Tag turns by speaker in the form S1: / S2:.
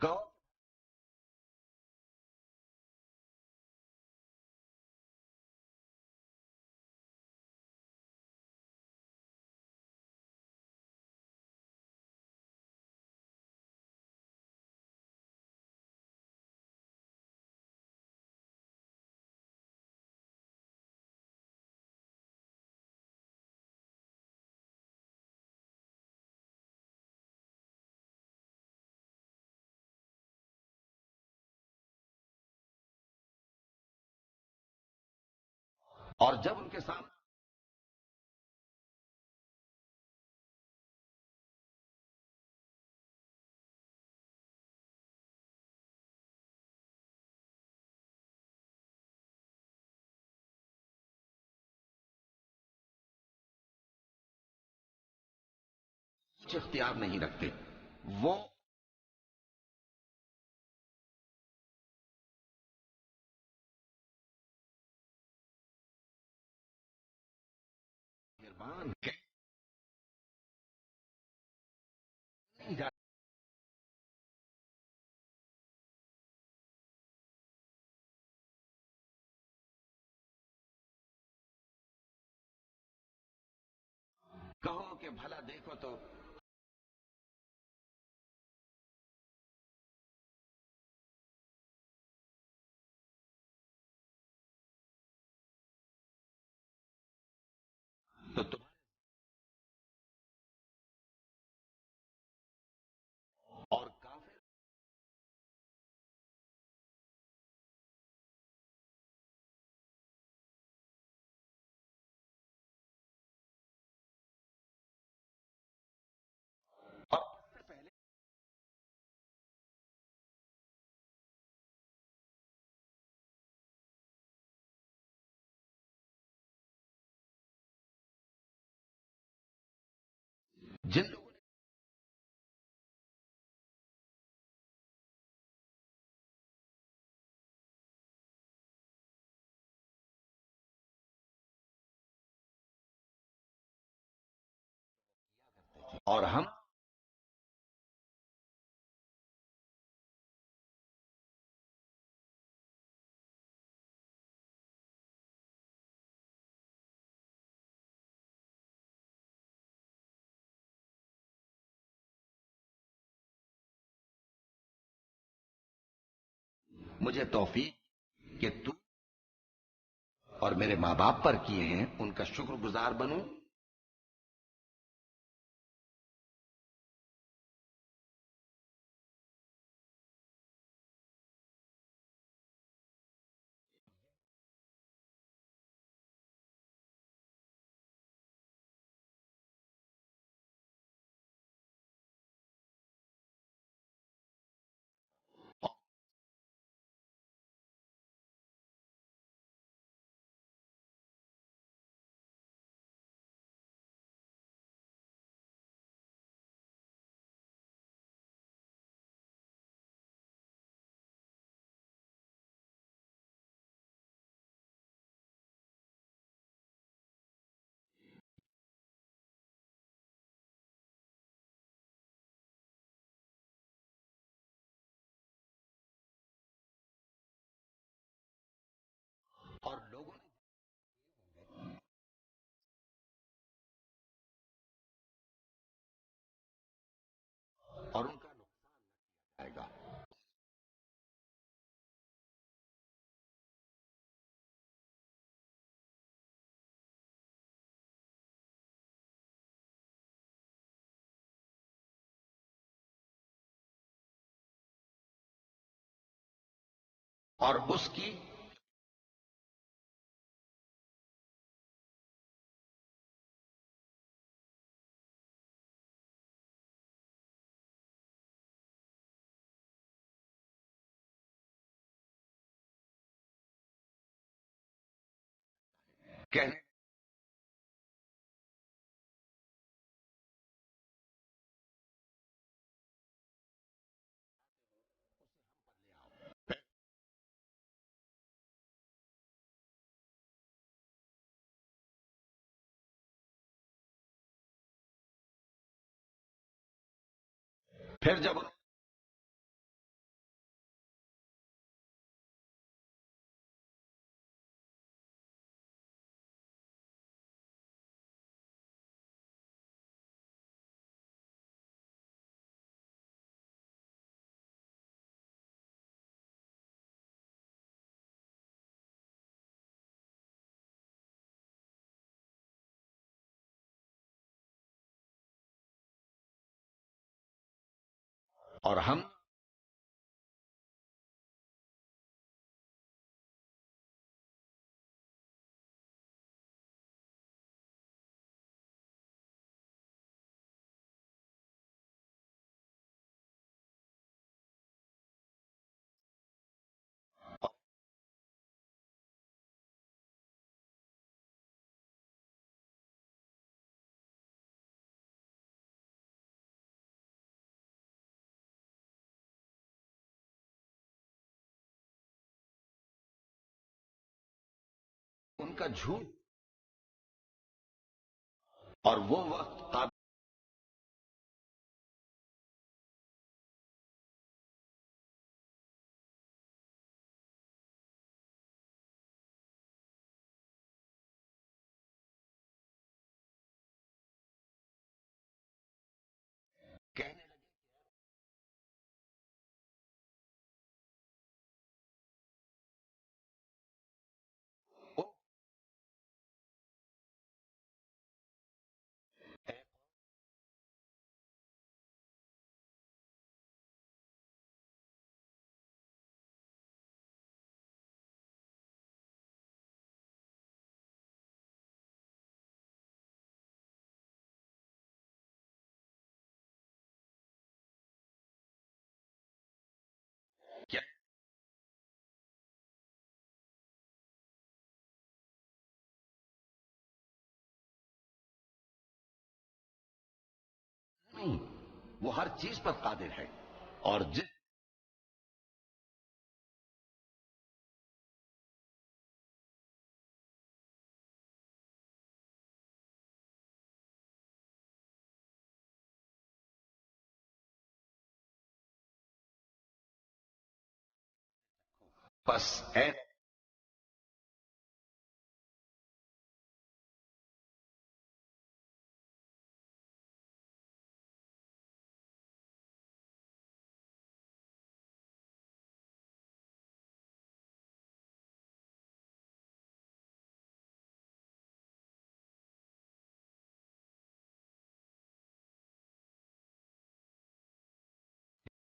S1: کہو اور جب ان کے سامنے کچھ اختیار نہیں رکھتے، وہ مہربان نہیں جاتے، کہو کہ بھلا دیکھو تو تم اور کافر اور اس سے پہلے جن لوگوں نے اور ہم مجھے توفیق کہ تو اور میرے ماں باپ پر کیے ہیں ان کا شکر گزار بنوں، اور لوگوں نے اور ان کا نقصان آئے گا، اور اس کی کہنے پھر جب اور ہم ان کا جھوٹ اور وہ وقت قابل کہنے لگے وہ کیا نہیں، وہ ہر چیز پر قادر ہے اور جس پس اے